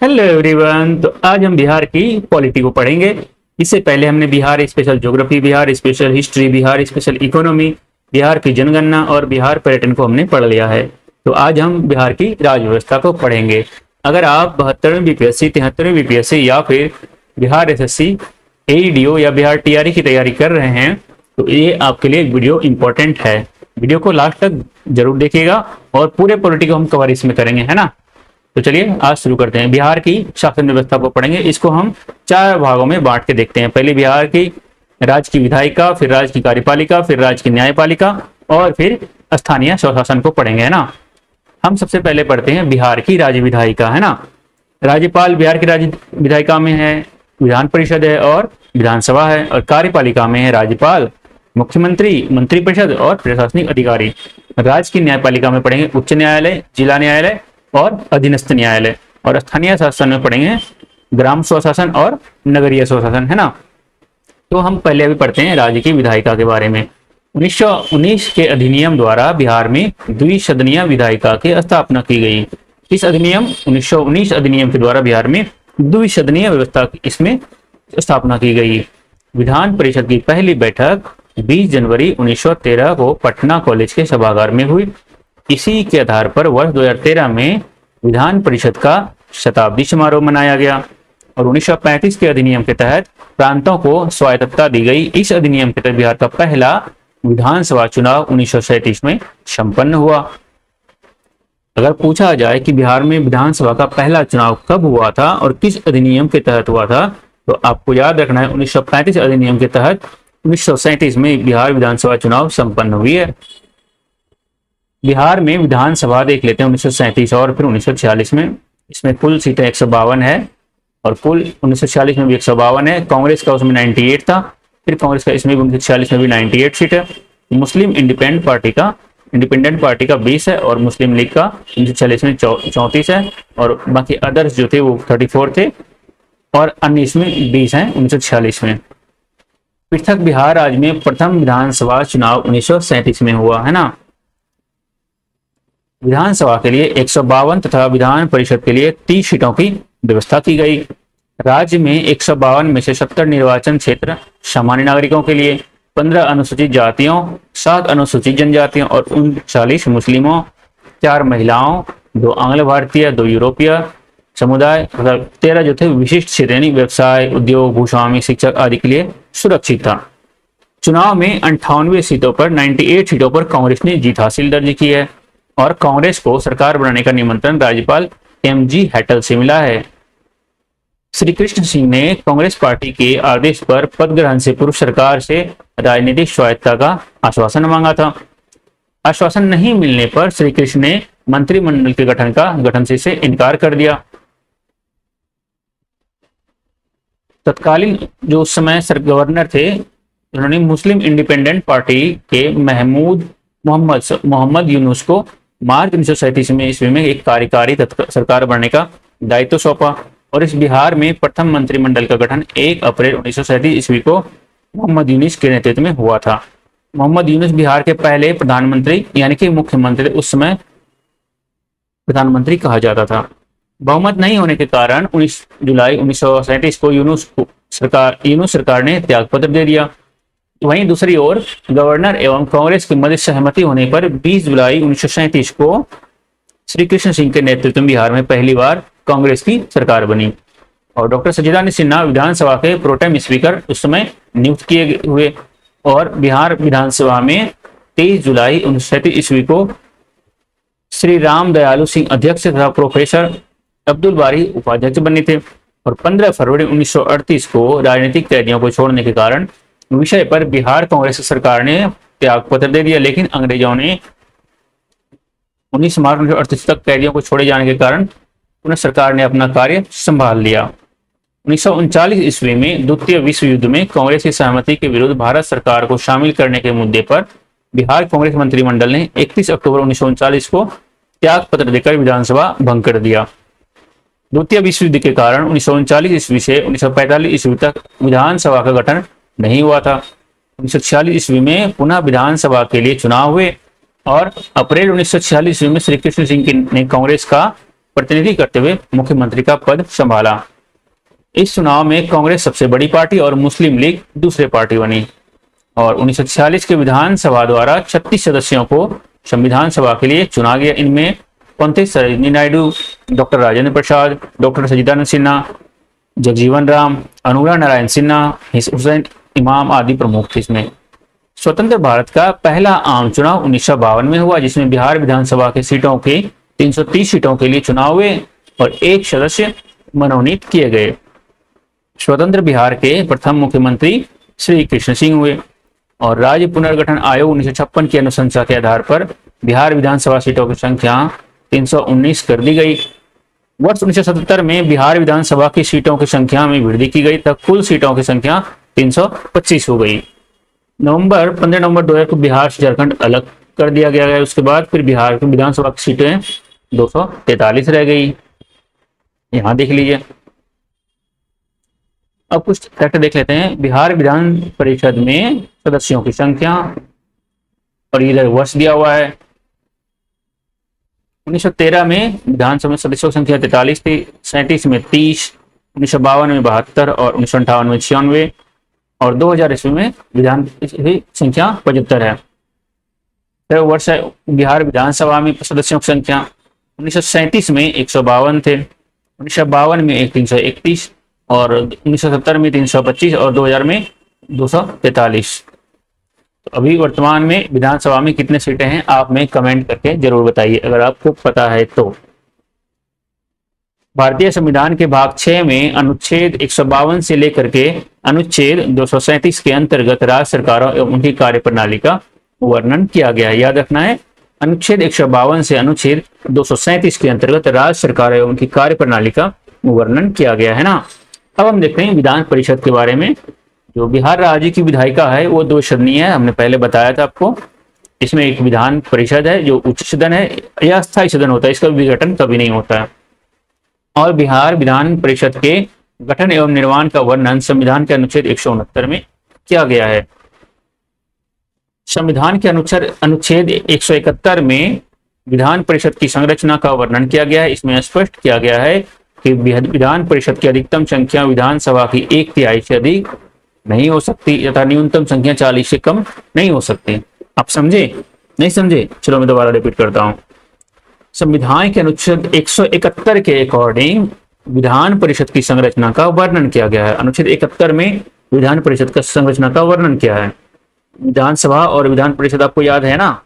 Hello everyone. तो आज हम बिहार की पॉलिटी को पढ़ेंगे। इससे पहले हमने Bihar special geography, Bihar special history, Bihar special economy, Bihar की जनगणना और बिहार पर्यटन को हमने पढ़ लिया है। तो आज हम बिहार की राज्य व्यवस्था को पढ़ेंगे। अगर आप 72वीं बीपीएससी, 73वीं बीपीएससी या फिर बिहार एसएससी, एईडीओ या बिहार टीआरई की तैयारी कर रहे हैं तो ये आपके लिए एक वीडियो इंपॉर्टेंट है। वीडियो को लास्ट तक जरूर देखिएगा और पूरे पॉलिटी को हम कवर इसमें करेंगे, है ना। तो चलिए आज शुरू करते हैं। बिहार की शासन व्यवस्था को पढ़ेंगे। इसको हम 4 भागों में बांट के देखते हैं। पहले बिहार की राज्य की विधायिका, फिर राज्य की कार्यपालिका, फिर राज्य की न्यायपालिका और फिर स्थानीय स्वशासन को पढ़ेंगे, है ना। हम सबसे पहले पढ़ते हैं बिहार की राज्य विधायिका, है ना। राज्यपाल बिहार की राज्य विधायिका में है, विधान परिषद है और विधानसभा है। और कार्यपालिका में है राज्यपाल, मुख्यमंत्री, मंत्रिपरिषद और प्रशासनिक अधिकारी। राज्य की न्यायपालिका में पढ़ेंगे उच्च न्यायालय, जिला न्यायालय और अधीनस्थ न्यायालय। और स्थानीय शासन में पढ़ेंगे ग्राम स्वशासन और नगरीय स्वशासन, है ना। तो हम पहले अभी पढ़ते हैं राज्य की विधायिका के बारे में। 1919 के अधिनियम द्वारा बिहार में द्विसदनीय विधायिका की स्थापना की गई। इस अधिनियम 1919 अधिनियम के द्वारा बिहार में द्विसदनीय व्यवस्था की इसमें स्थापना की गई। विधान परिषद की पहली बैठक 20 जनवरी 1913 को पटना कॉलेज के सभागार में हुई। इसी के आधार पर वर्ष 2013 में विधान परिषद का शताब्दी समारोह मनाया गया और 1935 के अधिनियम के तहत प्रांतों को स्वायत्तता दी गई। इस अधिनियम के तहत बिहार का पहला विधानसभा चुनाव 1937 में संपन्न हुआ। अगर पूछा जाए कि बिहार में विधानसभा का पहला चुनाव कब हुआ था और किस अधिनियम के तहत हुआ था, तो आपको याद रखना है 1935 अधिनियम के तहत 1937 में बिहार विधानसभा चुनाव संपन्न हुई है। बिहार में विधानसभा देख लेते हैं 1937 और फिर 1946 में। इसमें कुल सीटें 152 है और कुल 1946 में भी 152 है। कांग्रेस का उसमें 98 था, फिर कांग्रेस का इसमें भी 1946 में भी 98 सीट है। मुस्लिम इंडिपेंडेंट पार्टी का 20 है और मुस्लिम लीग का 1946 में 34 है और बाकी अदर्स जो थे वो 34 थे और अन्य इसमें 20 है 1946 में। पृथक बिहार राज्य में प्रथम विधानसभा चुनाव 1937 में हुआ, है ना। विधानसभा के लिए 152 तथा विधान परिषद के लिए 30 सीटों की व्यवस्था की गई। राज्य में 152 में से 70 निर्वाचन क्षेत्र सामान्य नागरिकों के लिए, 15 अनुसूचित जातियों, 7 अनुसूचित जनजातियों और 39 मुस्लिमों, 4 महिलाओं, 2 आंग्ल भारतीय, 2 यूरोपीय समुदाय, 13 जो थे विशिष्ट श्रेणी, व्यवसाय, उद्योग, भूस्वामी, शिक्षक आदि के लिए सुरक्षित था। चुनाव में 98 सीटों पर 98 सीटों पर कांग्रेस ने जीत हासिल दर्ज की है और कांग्रेस को सरकार बनाने का निमंत्रण राज्यपाल एमजी हेटल से मिला है। श्री कृष्ण सिंह ने कांग्रेस पार्टी के आदेश पर पद ग्रहण से पूर्व सरकार से राजनीतिक स्वायत्तता का आश्वासन मांगा था। आश्वासन नहीं मिलने पर श्री कृष्ण ने मंत्रिमंडल के गठन से इनकार कर दिया। तत्कालीन जो उस समय गवर्नर थे, उन्होंने मुस्लिम इंडिपेंडेंट पार्टी के मोहम्मद यूनुस को मार्च 1937 में ईस्वी में एक कार्यकारी सरकार बनने का दायित्व सौंपा और इस बिहार में प्रथम मंत्रिमंडल का गठन 1 अप्रैल 1937 ईस्वी को मोहम्मद यूनुस के नेतृत्व में हुआ था। मोहम्मद यूनुस बिहार के पहले प्रधानमंत्री यानी कि मुख्यमंत्री, उस समय प्रधानमंत्री कहा जाता था। बहुमत नहीं होने के कारण 19 जुलाई 1937 को यूनुस सरकार ने त्यागपत्र दे दिया। वहीं दूसरी ओर गवर्नर एवं कांग्रेस की मध्य सहमति होने पर 20 जुलाई 1937 को श्री कृष्ण सिंह के नेतृत्व में बिहार में पहली बार कांग्रेस की सरकार बनी और डॉक्टर सच्चिदानंद सिन्हा विधानसभा के प्रोटेम स्पीकर उस समय नियुक्त किए हुए और बिहार विधानसभा में 23 जुलाई 1937 ईस्वी को श्री राम दयालु सिंह अध्यक्ष तथा प्रोफेसर अब्दुल बारी उपाध्यक्ष बने थे और 15 फरवरी 1938 को राजनीतिक कैदियों को छोड़ने के कारण विषय पर बिहार कांग्रेस सरकार ने त्यागपत्र दे दिया, लेकिन अंग्रेजों ने 19 मार्च 1938 तक कैदियों को छोड़े जाने के कारण पुनः सरकार ने अपना कार्य संभाल लिया। 1939 ईस्वी में द्वितीय विश्व युद्ध में कांग्रेस की सहमति के विरुद्ध भारत सरकार को शामिल करने के मुद्दे पर बिहार कांग्रेस मंत्रिमंडल ने 31 अक्टूबर 1939 को त्यागपत्र देकर विधानसभा भंग कर दिया। द्वितीय विश्व युद्ध के कारण 1939 ईस्वी से 1945 ईस्वी तक विधानसभा का गठन नहीं हुआ था। 1946 ईस्वी में पुनः विधानसभा के लिए चुनाव हुए और अप्रैल 1946 ईस्वी में श्री कृष्ण सिंह ने कांग्रेस का प्रतिनिधि करते हुए मुख्यमंत्री का पद संभाला। इस चुनाव में कांग्रेस सबसे बड़ी पार्टी और मुस्लिम लीग दूसरी पार्टी बनी। और 1946 के विधानसभा द्वारा 36 सदस्यों को संविधान सभा के लिए चुना गया। इनमें पंडित सरोजिनी नायडू, डॉक्टर राजेंद्र प्रसाद, डॉक्टर सच्चिदानंद सिन्हा, जगजीवन राम, अनुग्रह नारायण सिन्हा, हुसैन इमाम आदि प्रमुख थे। इसमें स्वतंत्र भारत का पहला आम चुनाव 1952 में हुआ, जिसमें बिहार विधानसभा के सीटों के 330 सीटों के लिए चुनाव हुए और एक सदस्य मनोनीत किए गए। स्वतंत्र बिहार के प्रथम मुख्यमंत्री श्री कृष्ण सिंह हुए और राज्य पुनर्गठन आयोग 1956 की अनुशंसा के आधार पर बिहार विधानसभा सीटों की संख्या 319 कर दी गई। वर्ष 1977 में बिहार विधानसभा की सीटों की संख्या में वृद्धि की गई, तब कुल सीटों की संख्या 325 हो गई। 15 नवंबर 2000 को बिहार से झारखंड अलग कर दिया गया है। उसके बाद फिर बिहार की विधानसभा की सीटें 243 रह गई। यहां देख लीजिए। अब कुछ फैक्ट देख लेते हैं। बिहार विधान परिषद में सदस्यों की संख्या और इधर वर्ष दिया हुआ है। 1913 में विधानसभा सदस्यों की संख्या 43 थी, 37 में 30, 1952 में 72 और 1958 में 96 और 2000 ईस्वी में विधान संख्या 75 है। फिर वर्ष है बिहार विधानसभा में सदस्यों की संख्या 1937 में 152 थे, 1952 में 331 और 1970 में 325 और 2000 में 243। तो अभी वर्तमान में विधानसभा में कितने सीटें हैं आप में कमेंट करके जरूर बताइए अगर आपको पता है तो। भारतीय संविधान के भाग 6 में अनुच्छेद 152 से लेकर के अनुच्छेद 237 के अंतर्गत राज्य सरकारों एवं उनकी कार्यप्रणाली का वर्णन किया गया है। याद रखना है, अनुच्छेद 152 से अनुच्छेद 237 के अंतर्गत राज्य सरकार एवं उनकी कार्यप्रणाली का वर्णन किया गया है ना। अब हम देखते हैं विधान परिषद के बारे में। जो बिहार राज्य की विधायिका है वो 2 सदनीय है, हमने पहले बताया था आपको। इसमें एक विधान परिषद है जो उच्च सदन है या स्थायी सदन होता है, इसका विघटन कभी नहीं होता है। और बिहार विधान परिषद के गठन एवं निर्माण का वर्णन संविधान के अनुच्छेद 169 में किया गया है। संविधान के अनुच्छेद 171 में विधान परिषद की संरचना का वर्णन किया गया है। इसमें स्पष्ट किया गया है कि विधान परिषद की अधिकतम संख्या विधानसभा की 1/3 से अधिक नहीं हो सकती तथा न्यूनतम संख्या 40 से कम नहीं हो सकती। आप समझे? नहीं समझे? चलो मैं दोबारा रिपीट करता हूं। संविधान के अनुच्छेद 171 के अकॉर्डिंग विधान परिषद की संरचना का वर्णन किया गया है। अनुच्छेद 71 में विधान परिषद का संरचना का वर्णन किया है। विधानसभा और विधान परिषद आपको याद है ना,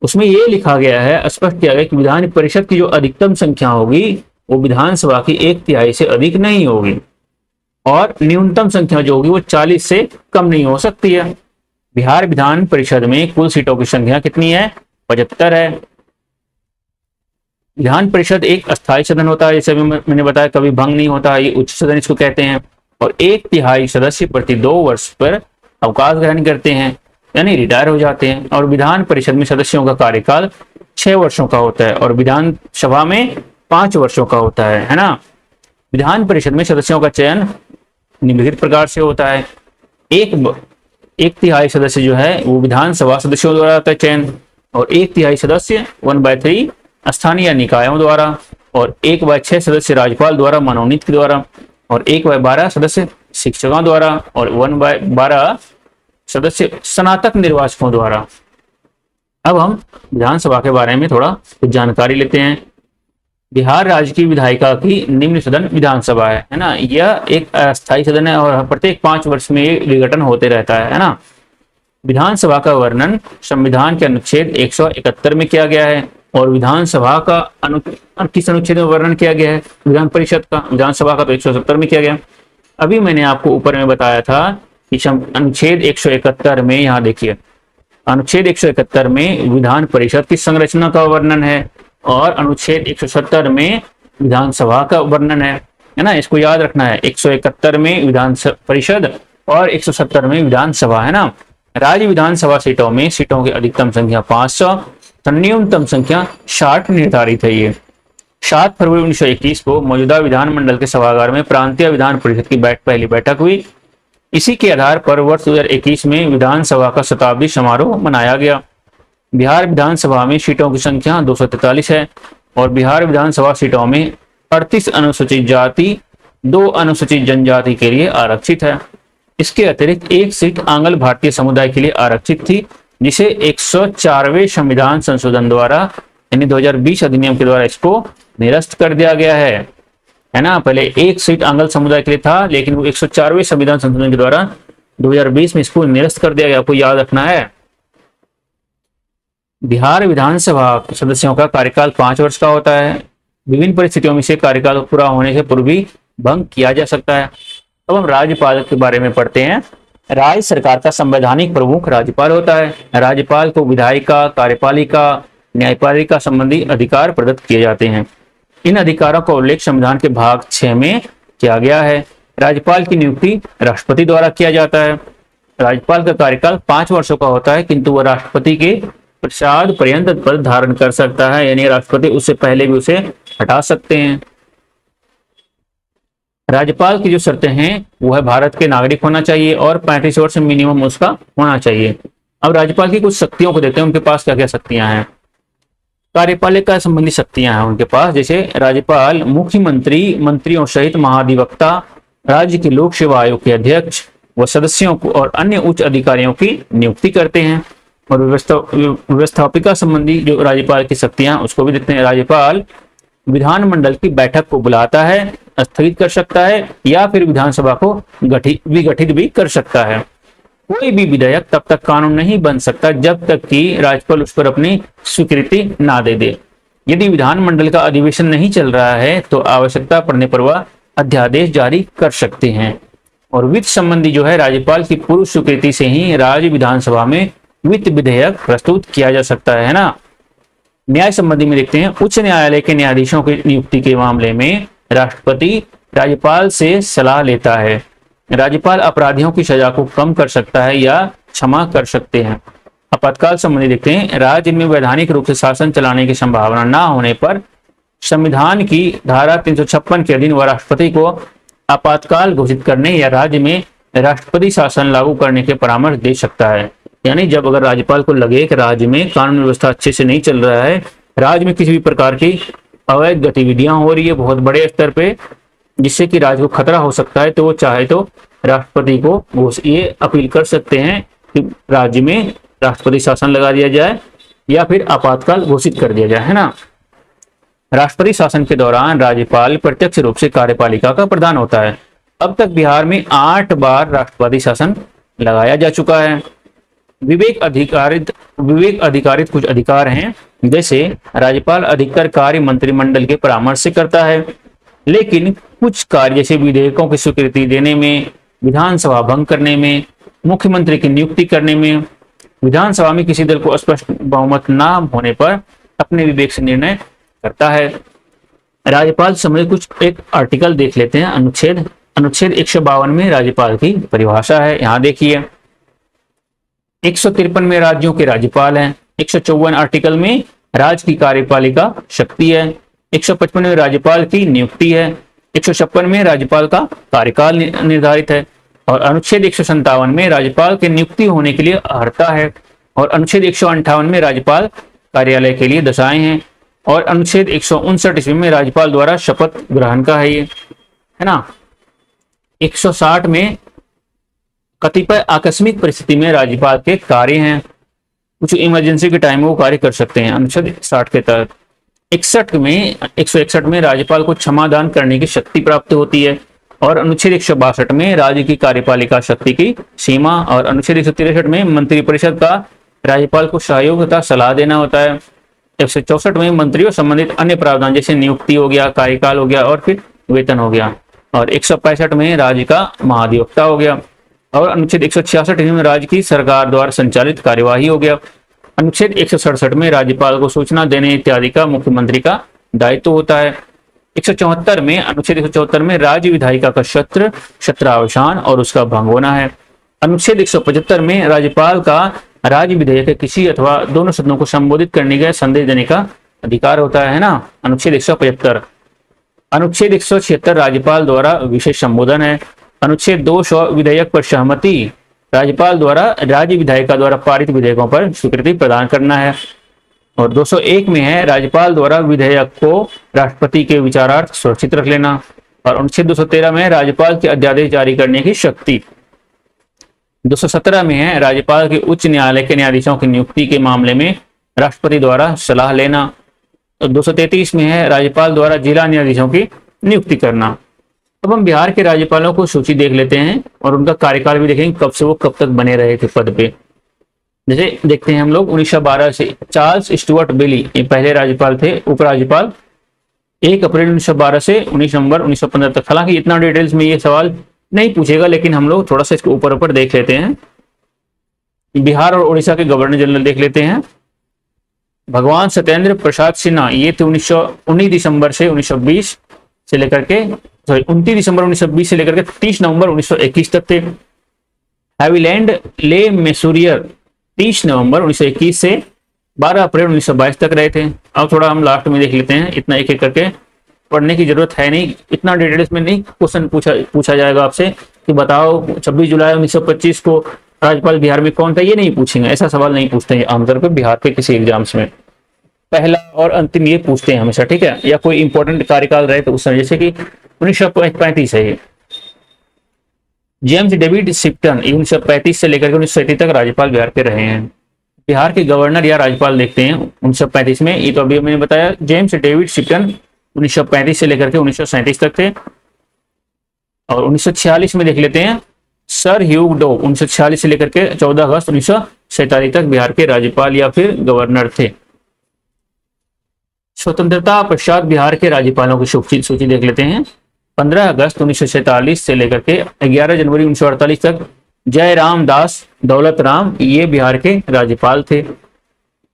उसमें यह लिखा गया है, स्पष्ट किया गया कि विधान परिषद की जो अधिकतम संख्या होगी वो विधानसभा की 1/3 से अधिक नहीं होगी और न्यूनतम संख्या जो होगी वो 40 से कम नहीं हो सकती है। बिहार विधान परिषद में कुल सीटों की संख्या कितनी है? 75 है। विधान परिषद एक अस्थायी सदन होता है, जैसे मैंने बताया, कभी भंग नहीं होता, ये उच्च सदन इसको कहते हैं। और 1/3 सदस्य प्रति 2 वर्ष पर अवकाश ग्रहण करते हैं, यानी रिटायर हो जाते हैं। और विधान परिषद में सदस्यों का कार्यकाल 6 वर्षों का होता है और विधानसभा में 5 वर्षों का होता है ना। विधान परिषद में सदस्यों का चयन निम्नलिखित प्रकार से होता है। 1/3 सदस्य जो है वो विधानसभा सदस्यों द्वारा होता है चयन, और 1/3 सदस्य 1/3 स्थानीय निकायों द्वारा, और 1/6 सदस्य राज्यपाल द्वारा मनोनीत के द्वारा, और 1/12 सदस्य शिक्षकों द्वारा, और 1/12 सदस्य स्नातक निर्वाचकों द्वारा। अब हम विधानसभा के बारे में थोड़ा कुछ जानकारी लेते हैं। बिहार राज्य की विधायिका की निम्न सदन विधानसभा है ना। यह एक अस्थायी सदन है और प्रत्येक 5 वर्ष में विघटन होते रहता है ना। विधानसभा का वर्णन संविधान के अनुच्छेद 171 में किया गया है और विधानसभा का किस अनुच्छेद में वर्णन किया गया है? विधान परिषद का। विधानसभा का तो 170 में किया गया। अभी मैंने आपको ऊपर में बताया था कि अनुच्छेद 171 में, यहाँ देखिए, अनुच्छेद 171 में विधान परिषद की संरचना का वर्णन है और अनुच्छेद 170 में विधानसभा का वर्णन है ना। इसको याद रखना है, 171 में विधान परिषद और 170 में विधानसभा है ना। राज्य विधानसभा सीटों में सीटों की अधिकतम संख्या 500 तो न्यूनतम संख्या 60 निर्धारित है। ये 7 फरवरी 1921 को मौजूदा विधानमंडल के सभागार में प्रांतीय विधान परिषद की पहली बैठक हुई। इसी के आधार पर वर्ष 2021 में विधानसभा का शताब्दी समारोह मनाया गया। बिहार विधानसभा में सीटों की संख्या 243 है और बिहार विधानसभा सीटों में 38 अनुसूचित जाति, 2 अनुसूचित जनजाति के लिए आरक्षित है। इसके अतिरिक्त एक सीट आंग्ल भारतीय समुदाय के लिए आरक्षित थी, जिसे 104वें संविधान संशोधन द्वारा यानी 2020 अधिनियम के द्वारा इसको निरस्त कर दिया गया है ना। पहले एक सीट आंग्ल समुदाय के लिए था, लेकिन वो 104वें संविधान संशोधन के द्वारा 2020 में इसको निरस्त कर दिया गया। आपको याद रखना है। बिहार विधानसभा सदस्यों का कार्यकाल 5 वर्ष का होता है। विभिन्न परिस्थितियों में से कार्यकाल पूरा होने से पूर्व भी भंग किया जा सकता है। अब हम राज्यपाल के बारे में पढ़ते हैं। राज्य सरकार का संवैधानिक प्रमुख राज्यपाल होता है। राज्यपाल को विधायिका, कार्यपालिका, न्यायपालिका संबंधी अधिकार प्रदत्त किए जाते हैं। इन अधिकारों का उल्लेख संविधान के भाग 6 में किया गया है। राज्यपाल की नियुक्ति राष्ट्रपति द्वारा किया जाता है। राज्यपाल का कार्यकाल 5 वर्षों का होता है, किंतु वह राष्ट्रपति के प्रसाद पर्यंत पद धारण कर सकता है, यानी राष्ट्रपति उससे पहले भी उसे हटा सकते हैं। राज्यपाल की जो शर्तें हैं वो है भारत के नागरिक होना चाहिए और 35 वर्ष मिनिमम उसका होना चाहिए। अब राज्यपाल की कुछ शक्तियों को देखते हैं, उनके पास क्या क्या शक्तियां हैं। कार्यपालिका संबंधी शक्तियां हैं उनके पास, जैसे राज्यपाल मुख्यमंत्री, मंत्रियों सहित महाधिवक्ता, राज्य के लोक सेवा आयोग के अध्यक्ष व सदस्यों को और अन्य उच्च अधिकारियों की नियुक्ति करते हैं। और व्यवस्थापिका संबंधी जो राज्यपाल की शक्तियां उसको भी देखते हैं। राज्यपाल विधानमंडल की बैठक को बुलाता है, स्थगित कर सकता है या फिर विधानसभा को विघटित भी कर सकता है। कोई भी विधेयक तब तक कानून नहीं बन सकता जब तक कि राज्यपाल उस पर अपनी स्वीकृति ना दे दे। यदि विधानमंडल का अधिवेशन नहीं चल रहा है तो आवश्यकता पड़ने पर वह अध्यादेश जारी कर सकते हैं। और वित्त संबंधी जो है, राज्यपाल की पूर्व स्वीकृति से ही राज्य विधानसभा में वित्त विधेयक प्रस्तुत किया जा सकता है ना। न्याय संबंधी में देखते हैं। उच्च न्यायालय के न्यायाधीशों की नियुक्ति के मामले में राष्ट्रपति राज्यपाल से सलाह लेता है। राज्यपाल अपराधियों की सजा को कम कर सकता है या क्षमा कर सकते हैं। आपातकाल संबंधी देखते हैं। राज्य में वैधानिक रूप से शासन चलाने की संभावना न होने पर संविधान की धारा 356 के अधीन वह राष्ट्रपति को आपातकाल घोषित करने या राज्य में राष्ट्रपति शासन लागू करने के परामर्श दे सकता है। यानी जब अगर राज्यपाल को लगे कि राज्य में कानून व्यवस्था अच्छे से नहीं चल रहा है, राज्य में किसी भी प्रकार की अवैध गतिविधियां हो रही है बहुत बड़े स्तर पे, जिससे कि राज्य को खतरा हो सकता है, तो वो चाहे तो राष्ट्रपति को ये अपील कर सकते हैं कि राज्य में राष्ट्रपति शासन लगा दिया जाए या फिर आपातकाल घोषित कर दिया जाए, है ना। राष्ट्रपति शासन के दौरान राज्यपाल प्रत्यक्ष रूप से कार्यपालिका का प्रधान होता है। अब तक बिहार में 8 बार राष्ट्रपति शासन लगाया जा चुका है। विवेक अधिकारित कुछ अधिकार हैं, जैसे राज्यपाल अधिकतर कार्य मंत्रिमंडल के परामर्श से करता है, लेकिन कुछ कार्य जैसे विधेयकों की स्वीकृति देने में, विधानसभा भंग करने में, मुख्यमंत्री की नियुक्ति करने में, विधानसभा में किसी दल को स्पष्ट बहुमत न होने पर अपने विवेक से निर्णय करता है। राज्यपाल संबंधित कुछ एक आर्टिकल देख लेते हैं। अनुच्छेद 152 में राज्यपाल की परिभाषा है, यहाँ देखिए। 153 में राज्यों के राज्यपाल हैं। 154 आर्टिकल में राज्य की कार्यपालिका शक्ति है। 155 में राज्यपाल की नियुक्ति है। 156 में राज्यपाल का कार्यकाल निर्धारित है। और अनुच्छेद 157 में राज्यपाल के नियुक्ति होने के लिए अर्हता है। और अनुच्छेद 158 में राज्यपाल कार्यालय के लिए दशाएं हैं। और अनुच्छेद 159 ईस्वी में राज्यपाल द्वारा शपथ ग्रहण का है, ये है ना। 160 में कतिपय आकस्मिक परिस्थिति में राज्यपाल के कार्य हैं, कुछ इमरजेंसी के टाइम वो कार्य कर सकते हैं अनुच्छेद 60 के तहत। 161 में राज्यपाल को क्षमादान करने की शक्ति प्राप्त होती है। और अनुच्छेद 162 में राज्य की कार्यपालिका शक्ति की सीमा। और अनुच्छेद 163 में मंत्रिपरिषद का राज्यपाल को सहयोग तथा सलाह देना होता है। 164 में मंत्रियों संबंधित अन्य प्रावधान जैसे नियुक्ति हो गया, कार्यकाल हो गया और फिर वेतन हो गया। और 165 में राज्य का महाधिवक्ता हो गया। और अनुच्छेद 166 में राज्य की सरकार द्वारा संचालित कार्यवाही हो गया। अनुच्छेद 167 में राज्यपाल को सूचना देने इत्यादि का मुख्यमंत्री का दायित्व होता है। 174 में अनुच्छेद 174 में राज्य विधायिका का सत्रावसान और उसका भंग होना है। अनुच्छेद 175 में राज्यपाल का राज्य विधेयक के किसी अथवा दोनों सदनों को संबोधित करने का संदेश देने का अधिकार होता है ना, अनुच्छेद 175। अनुच्छेद 176 राज्यपाल द्वारा विशेष संबोधन है। अनुच्छेद 200 विधेयक पर सहमति, राज्यपाल द्वारा राज्य विधायिका द्वारा पारित विधेयकों पर स्वीकृति प्रदान करना है। और 201 में है राज्यपाल द्वारा विधेयक को राष्ट्रपति के विचारार्थ सुरक्षित रख लेना। और अनुच्छेद 213 में है राज्यपाल के अध्यादेश जारी करने की शक्ति। 217 में है राज्यपाल के उच्च न्यायालय के न्यायाधीशों की नियुक्ति के मामले में राष्ट्रपति द्वारा सलाह लेना। और 233 में है राज्यपाल द्वारा जिला न्यायाधीशों की नियुक्ति करना। अब हम बिहार के राज्यपालों को सूची देख लेते हैं और उनका कार्यकाल भी देखेंगे, कब से वो कब तक बने रहे थे पद पे। जैसे देखते हैं हम लोग 1912 से चार्ल्स स्टुअर्ट बेली ये पहले राज्यपाल थे, उपराज्यपाल, 1 अप्रैल 1912 से 19 नवंबर 1915 तक। हालांकि इतना डिटेल्स में ये सवाल नहीं पूछेगा, लेकिन हम लोग थोड़ा सा इसके ऊपर ऊपर देख लेते हैं। बिहार और उड़ीसा के गवर्नर जनरल देख लेते हैं। भगवान सत्येंद्र प्रसाद सिन्हा ये थे 19 दिसंबर से 1920 से लेकर के 29 दिसंबर 1920 से लेकर के 30 नवंबर 1921 तक थे। हैविलैंड ले मेसूरियर 30 नवंबर 1921 से 12 अप्रैल 1922 तक रहे थे। अब थोड़ा हम लास्ट में देख लेते हैं, इतना एक एक करके पढ़ने की जरूरत है नहीं, इतना डिटेल्स में नहीं क्वेश्चन पूछा जाएगा आपसे कि बताओ 26 जुलाई 1925 को राज्यपाल बिहार में कौन था, ये नहीं पूछेंगे, ऐसा सवाल नहीं पूछते हैं आमतौर पर बिहार के किसी एग्जाम्स में। पहला और अंतिम ये पूछते हैं हमेशा, ठीक है, या कोई इंपॉर्टेंट कार्यकाल रहे तो उस समय, जैसे कि 1935 है ये। जेम्स डेविड शिप्टन 1935 से लेकर के 1937 तक राज्यपाल बिहार के रहे हैं। बिहार के गवर्नर या राज्यपाल देखते हैं 1935 में, ये तो अभी मैंने बताया, जेम्स डेविड शिप्टन 1935 से लेकर के 1937 तक थे। और 1946 में देख लेते हैं सर ह्यूग डो 1946 से लेकर के 14 अगस्त 1947 तक बिहार के राज्यपाल या फिर गवर्नर थे। स्वतंत्रता पश्चात बिहार के राज्यपालों की सूची देख लेते हैं। 15 अगस्त 1947 से लेकर के 11 जनवरी 1948 तक जयराम दास दौलत राम ये बिहार के राज्यपाल थे।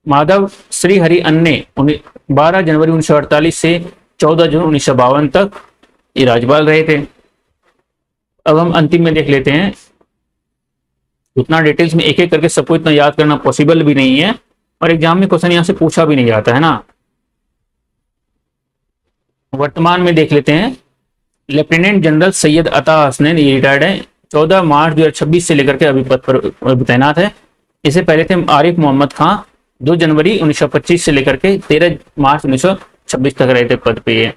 माधव श्री हरि अन्ने 12 जनवरी 1948 से 14 जून 1952 तक ये राज्यपाल रहे थे। अब हम अंतिम में देख लेते हैं, उतना डिटेल्स में एक एक करके सबको इतना याद करना पॉसिबल भी नहीं है और एग्जाम में क्वेश्चन यहाँ से पूछा भी नहीं जाता है ना। वर्तमान में देख लेते हैं, लेफ्टिनेंट जनरल सैयद अता हसनैन ये रिटायर्ड है, 14 मार्च 2026 से लेकर के अभी पद पर तैनात है। इससे पहले थे आरिफ मोहम्मद खां 2 जनवरी 1925 से लेकर के 13 मार्च 1926 तक रहे थे पद पे। ये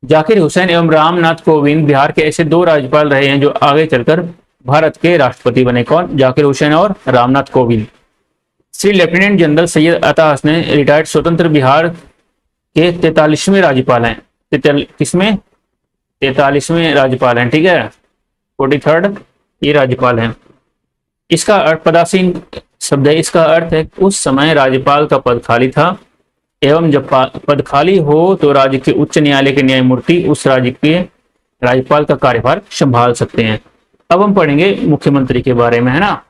जाकिर हुसैन एवं रामनाथ कोविंद बिहार के ऐसे 2 राज्यपाल रहे हैं जो आगे चलकर भारत के राष्ट्रपति बने। कौन? जाकिर हुसैन और रामनाथ कोविंद। श्री लेफ्टिनेंट जनरल सैयद अता हसनैन रिटायर्ड स्वतंत्र बिहार के 43वें राज्यपाल हैं। किसमें? 43वें राज्यपाल हैं, ठीक है, 43rd ये राज्यपाल हैं। इसका अर्थ पदासीन शब्द है, इसका अर्थ है उस समय राज्यपाल का पद खाली था एवं जब पद खाली हो तो राज्य के उच्च न्यायालय के न्यायमूर्ति उस राज्य के राज्यपाल का कार्यभार संभाल सकते हैं। अब हम पढ़ेंगे मुख्यमंत्री के बारे में, है ना।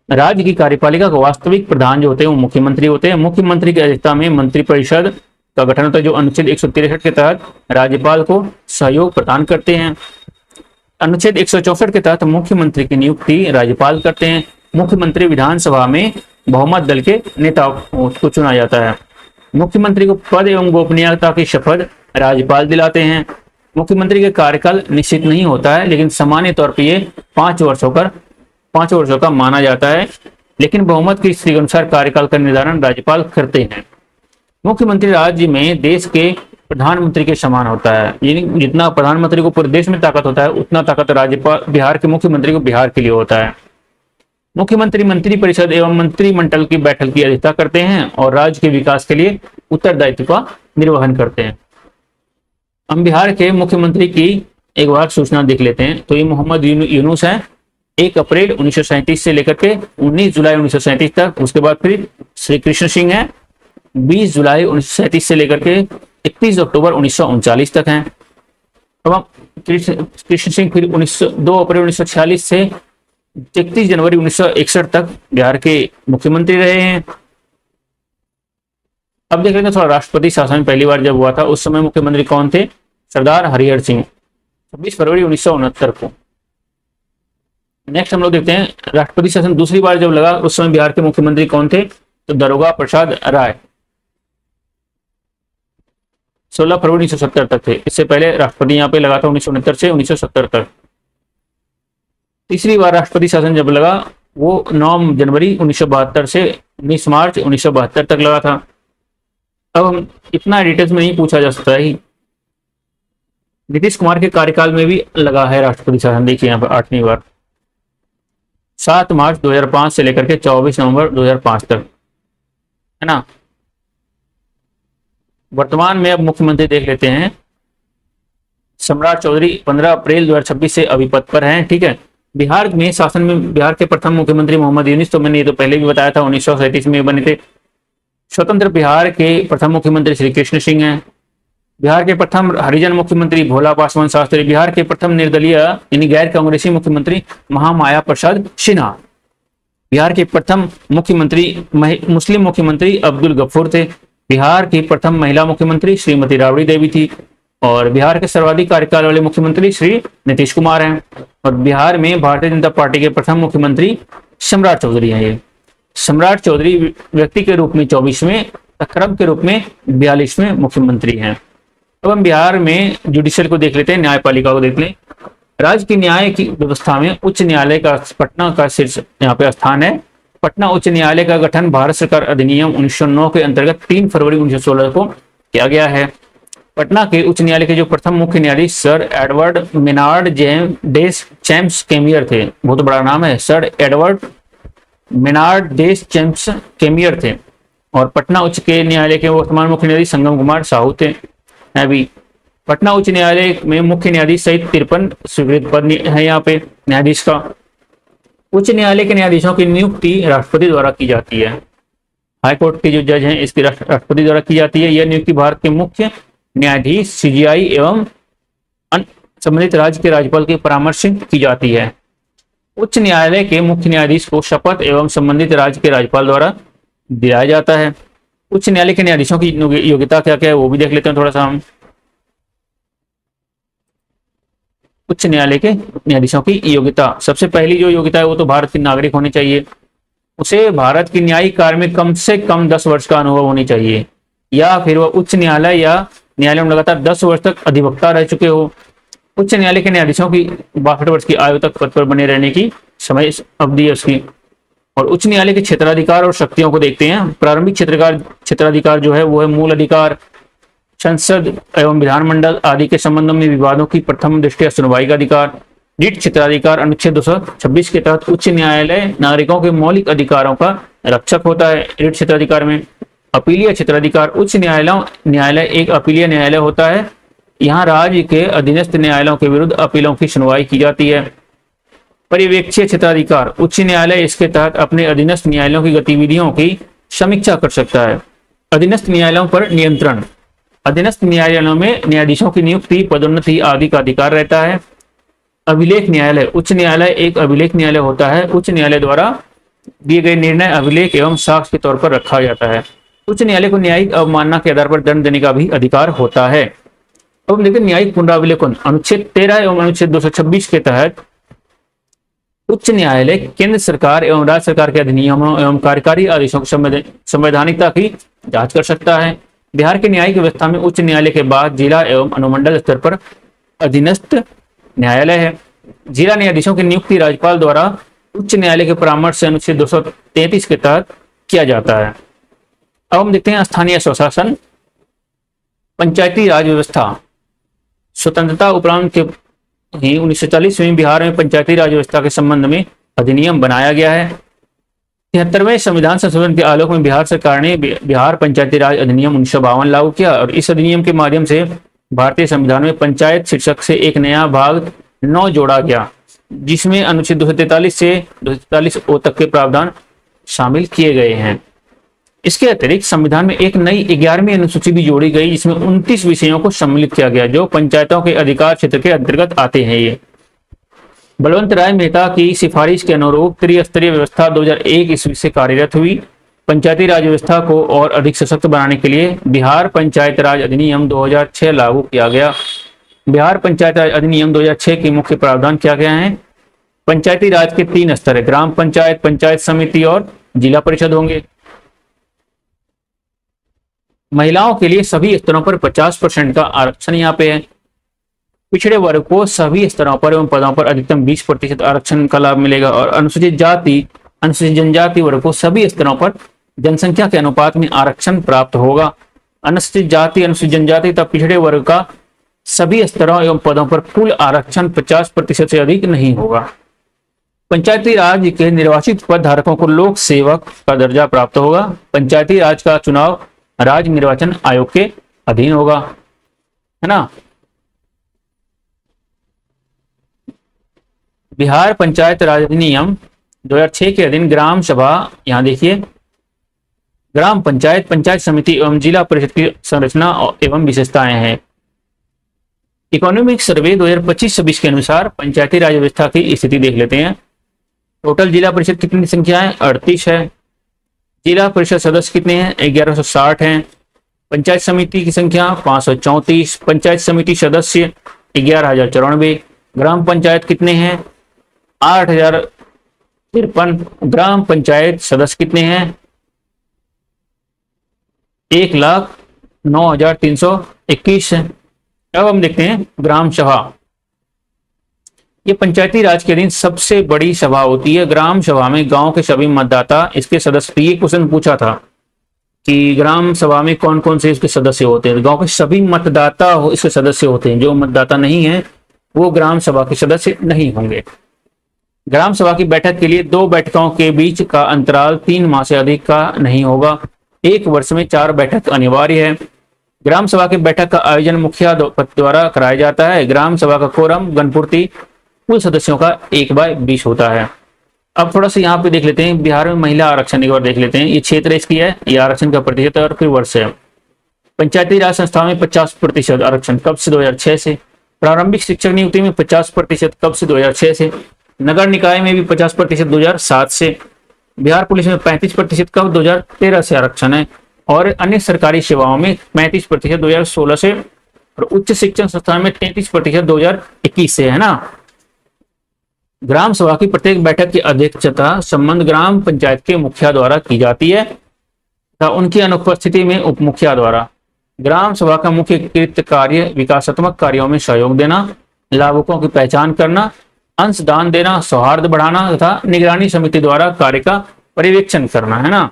राज्य की कार्यपालिका का वास्तविक प्रधान जो होते हैं वो मुख्यमंत्री होते हैं। मुख्यमंत्री की अध्यक्षता में मंत्रिपरिषद का गठन होता है जो अनुच्छेद 163 के तहत राज्यपाल को सहयोग प्रदान करते हैं। अनुच्छेद 164 के तहत मुख्यमंत्री की नियुक्ति राज्यपाल करते हैं। मुख्यमंत्री विधानसभा में बहुमत दल के नेता को चुना जाता है। मुख्यमंत्री को पद एवं गोपनीयता की शपथ राज्यपाल दिलाते हैं। मुख्यमंत्री का कार्यकाल निश्चित नहीं होता है, लेकिन सामान्य तौर पर ये 5 वर्षों का माना जाता है, लेकिन बहुमत की स्थिति के अनुसार कार्यकाल का निर्धारण राज्यपाल करते हैं। मुख्यमंत्री राज्य में देश के प्रधानमंत्री के समान होता है, यानी जितना प्रधानमंत्री को पूरे देश में ताकत होता है उतना ताकत राज्यपाल बिहार के मुख्यमंत्री को बिहार के लिए होता है। मुख्यमंत्री मंत्रिपरिषद एवं मंत्रिमंडल की बैठक की अध्यक्षता करते हैं और राज्य के विकास के लिए उत्तरदायित्व का निर्वहन करते हैं। हम बिहार के मुख्यमंत्री की एक बार सूचना देख लेते हैं। तो ये मोहम्मद यूनुस है, 1 अप्रैल 1937 से लेकर के 19 जुलाई 1937 तक। उसके बाद फिर श्री कृष्ण सिंह है, 20 जुलाई 1937 से लेकर के 31 अक्टूबर 1939 तक हैं। अब हम कृष्ण सिंह फिर 2 अप्रैल 1946 से 31 जनवरी 1961 तक बिहार के मुख्यमंत्री रहे हैं। अब देख लेते हैं थोड़ा राष्ट्रपति शासन पहली बार जब हुआ था उस समय मुख्यमंत्री कौन थे? सरदार हरिहर सिंह, 26 फरवरी 1969 को। नेक्स्ट हम लोग देखते हैं राष्ट्रपति शासन दूसरी बार जब लगा उस समय बिहार के मुख्यमंत्री कौन थे? तो दारोगा प्रसाद राय, 16 फरवरी 1970 तक थे। इससे पहले राष्ट्रपति यहाँ पे लगा था 1969 से 1970 तक। तीसरी बार राष्ट्रपति शासन जब लगा वो 9 जनवरी 1972 से 19 मार्च 1972 तक लगा था। अब हम इतना डिटेल्स में नहीं पूछा जा सकता है। नीतीश कुमार के कार्यकाल में भी लगा है राष्ट्रपति शासन, देखिए यहाँ पर 8वीं बार, 7 मार्च 2005 से लेकर के 24 नवंबर 2005 तक, है ना। वर्तमान में अब मुख्यमंत्री देख लेते हैं। सम्राट चौधरी 15 अप्रैल 2026 से अभी पद पर हैं, ठीक है। बिहार में शासन में बिहार के प्रथम मुख्यमंत्री मोहम्मद यूनुस, तो मैंने ये तो पहले भी बताया था, 1937 में बने थे। स्वतंत्र बिहार के प्रथम मुख्यमंत्री श्री कृष्ण सिंह हैं। बिहार के प्रथम हरिजन मुख्यमंत्री भोला पासवान शास्त्री। बिहार के प्रथम निर्दलीय यानी गैर कांग्रेसी मुख्यमंत्री महामाया प्रसाद सिन्हा। बिहार के प्रथम मुख्यमंत्री मुस्लिम मुख्यमंत्री अब्दुल गफूर थे। बिहार की प्रथम महिला मुख्यमंत्री श्रीमती राबड़ी देवी थी। और बिहार के सर्वाधिक कार्यकाल वाले मुख्यमंत्री श्री नीतीश कुमार हैं। और बिहार में भारतीय जनता पार्टी के प्रथम मुख्यमंत्री सम्राट चौधरी हैं। ये सम्राट चौधरी व्यक्ति के रूप में 24वें, क्रम के रूप में 42वें मुख्यमंत्री हैं। अब हम बिहार में जुडिशियल को देख लेते हैं, न्यायपालिका को देख लें। राज्य की न्याय की व्यवस्था में उच्च न्यायालय का पटना का शीर्ष यहाँ पे स्थान है। पटना उच्च न्यायालय का गठन भारत सरकार अधिनियम 1909 के अंतर्गत 3 फरवरी 1916 को किया गया है। पटना के उच्च न्यायालय के जो प्रथम मुख्य न्यायाधीश सर एडवर्ड मेनार्ड डेस चैम्प्स केमियर थे। बहुत बड़ा नाम है, सर एडवर्ड मेनार्ड डेस चैम्प्स केमियर थे। और पटना उच्च के न्यायालय के वर्तमान मुख्य न्यायाधीश संगम कुमार साहू थे। अभी पटना उच्च न्यायालय में मुख्य न्यायाधीश सहित 53 स्वीकृत पद है यहाँ पे न्यायाधीश का। उच्च न्यायालय के न्यायाधीशों की नियुक्ति राष्ट्रपति द्वारा की जाती है। हाईकोर्ट के जो जज हैं इसकी राष्ट्रपति द्वारा की जाती है। यह नियुक्ति भारत के मुख्य न्यायाधीश, सीजीआई एवं संबंधित राज्य के राज्यपाल के परामर्श से की जाती है। उच्च न्यायालय के मुख्य न्यायाधीश को शपथ एवं संबंधित राज्य के राज्यपाल द्वारा दिलाया जाता है। उच्च न्यायालय के न्यायाधीशों की योग्यता क्या क्या है वो भी देख लेते हैं थोड़ा सा हम। उच्च न्यायालय के न्यायाधीशों की योग्यता, सबसे पहली जो योग्यता है वो तो भारत के नागरिक होने चाहिए। उसे भारत की न्यायिक कार्य में कम से कम 10 वर्ष का अनुभव होनी चाहिए, या फिर वह उच्च न्यायालय या न्यायालय में लगातार 10 वर्ष तक अधिवक्ता रह चुके हो। उच्च न्यायालय के न्यायाधीशों की 62 वर्ष की आयु तक पद पर बने रहने की समय अवधि है उसकी। और उच्च न्यायालय के क्षेत्राधिकार और शक्तियों को देखते हैं। प्रारंभिक क्षेत्राधिकार जो है वो है मूल अधिकार, संसद एवं विधानमंडल आदि के संबंध में विवादों की प्रथम दृष्टया सुनवाई का अधिकार। रिट क्षेत्राधिकार अनुच्छेद 226 के तहत उच्च न्यायालय नागरिकों के मौलिक अधिकारों का रक्षक होता है। रिट क्षेत्राधिकार में अपीलीय क्षेत्राधिकार, उच्च न्यायालय एक अपीलीय न्यायालय होता है। यहाँ राज्य के अधीनस्थ न्यायालयों के विरुद्ध अपीलों की सुनवाई की जाती है। पर्यवेक्षीय क्षेत्राधिकार, उच्च न्यायालय इसके तहत अपने अधीनस्थ न्यायालयों की गतिविधियों की समीक्षा कर सकता है। अधीनस्थ न्यायालयों पर नियंत्रण, अधीनस्थ न्यायालयों में न्यायाधीशों की नियुक्ति, पदोन्नति आदि का अधिकार रहता है। अभिलेख न्यायालय, उच्च न्यायालय एक अभिलेख न्यायालय होता है। उच्च न्यायालय द्वारा दिए गए निर्णय अभिलेख एवं साक्ष्य के तौर पर रखा जाता है। उच्च न्यायालय को न्यायिक अवमानना के आधार पर दंड देने का भी अधिकार होता है। अब देखिए न्यायिक पुनरावलोकन, अनुच्छेद 13 एवं अनुच्छेद 226 के तहत उच्च न्यायालय केंद्र सरकार एवं राज्य सरकार के अधिनियमों एवं कार्यकारी आदेशों की संवैधानिकता की जांच कर सकता है। बिहार के न्यायिक व्यवस्था में उच्च न्यायालय के बाद जिला एवं अनुमंडल स्तर पर अधीनस्थ न्यायालय है। जिला न्यायाधीशों की नियुक्ति राज्यपाल द्वारा उच्च न्यायालय के परामर्श से अनुच्छेद 233 के तहत किया जाता है। अब हम देखते हैं स्थानीय स्वशासन, पंचायती राज व्यवस्था। स्वतंत्रता उपरांत के ही 1940 में बिहार में पंचायती राज व्यवस्था के संबंध में अधिनियम बनाया गया है। 73वें संविधान संशोधन के आलोक में बिहार सरकार ने बिहार पंचायती राज अधिनियम 1952 लागू किया और इस अधिनियम के माध्यम से भारतीय संविधान में पंचायत शीर्षक से एक नया भाग 9 जोड़ा गया, जिसमें अनुच्छेद 243 से 243 तक के प्रावधान शामिल किए गए हैं। इसके अतिरिक्त संविधान में एक नई 11वीं अनुसूची भी जोड़ी गई, जिसमें 29 विषयों को सम्मिलित किया गया जो पंचायतों के अधिकार क्षेत्र के अंतर्गत आते हैं। ये बलवंत राय मेहता की सिफारिश के अनुरूप त्रिस्तरीय व्यवस्था 2001 ईस्वी से कार्यरत हुई। पंचायती राज व्यवस्था को और अधिक सशक्त बनाने के लिए बिहार पंचायत राज अधिनियम 2006 लागू किया गया। बिहार पंचायत राज अधिनियम 2006 के मुख्य प्रावधान क्या क्या हैं? पंचायती राज के 3 स्तर है, ग्राम पंचायत, पंचायत समिति और जिला परिषद होंगे। महिलाओं के लिए सभी स्तरों पर 50% का आरक्षण यहाँ पे है। पिछड़े वर्ग को सभी स्तरों पर एवं पदों पर अधिकतम 20% आरक्षण का लाभ मिलेगा और अनुसूचित जाति अनुसूचित जनजाति वर्ग को सभी स्तरों पर जनसंख्या के अनुपात में आरक्षण प्राप्त होगा। अनुसूचित जाति, अनुसूचित जनजाति तथा पिछड़े वर्ग का सभी स्तरों एवं पदों पर कुल आरक्षण 50% से अधिक नहीं होगा। पंचायती राज के निर्वाचित पद धारकों को लोक सेवक का दर्जा प्राप्त होगा। पंचायती राज का चुनाव राज्य निर्वाचन आयोग के अधीन होगा, है ना। बिहार पंचायत राज अधिनियम 2006 के अधीन ग्राम सभा, यहां देखिए, ग्राम पंचायत, पंचायत समिति एवं जिला परिषद की संरचना एवं विशेषताएं हैं। इकोनॉमिक सर्वे 2025-26 के अनुसार पंचायती राज व्यवस्था की स्थिति देख लेते हैं। टोटल जिला परिषद कितनी संख्या है? 38 है। जिला परिषद सदस्य कितने हैं? 1160 हैं। पंचायत समिति की संख्या 534। पंचायत समिति सदस्य 11,094। ग्राम पंचायत कितने हैं? 8,053। ग्राम पंचायत सदस्य कितने हैं? 1,09,321 है। अब हम देखते हैं ग्राम सभा। ये पंचायती राज के अधीन सबसे बड़ी सभा होती है। ग्राम सभा में गांव के सभी मतदाता इसके सदस्य, ये क्वेश्चन पूछा था कि ग्राम सभा में कौन कौन से इसके सदस्य होते हैं। गांव के सभी मतदाता इसके सदस्य होते हैं। जो मतदाता नहीं है वो ग्राम सभा के सदस्य नहीं होंगे। ग्राम सभा की बैठक के लिए 2 बैठकों के बीच का अंतराल 3 माह से अधिक का नहीं होगा। 1 वर्ष में 4 बैठक अनिवार्य है। ग्राम सभा की बैठक का आयोजन मुखिया द्वारा कराया जाता है। ग्राम सभा का कोरम गणपूर्ति कुल सदस्यों का 1/20 होता है। अब थोड़ा सा यहाँ पे देख लेते हैं बिहार में महिला आरक्षण एक बार देख लेते हैं। ये क्षेत्र इसकी है, ये आरक्षण का प्रतिशत और फिर वर्ष है। पंचायती राज संस्था में 50% आरक्षण, कब से? 2006 से। प्रारंभिक शिक्षक नियुक्ति में 50%, कब से? 2006 से। नगर निकाय में भी 50% 2007 से। बिहार पुलिस में 35%, कब? 2013 से आरक्षण है। और अन्य सरकारी सेवाओं में 35% 2016 से, और उच्च शिक्षण संस्थान में 33% 2021 से, है ना। ग्राम सभा की प्रत्येक बैठक की अध्यक्षता संबंध ग्राम पंचायत के मुखिया द्वारा की जाती है तथा उनकी अनुपस्थिति में उप मुखिया द्वारा। ग्राम सभा का मुख्य कृत्य कार्य विकासात्मक कार्यों में सहयोग देना, लाभुकों की पहचान करना, अंशदान देना, सौहार्द बढ़ाना तथा निगरानी समिति द्वारा कार्य का पर्यवेक्षण करना, है ना।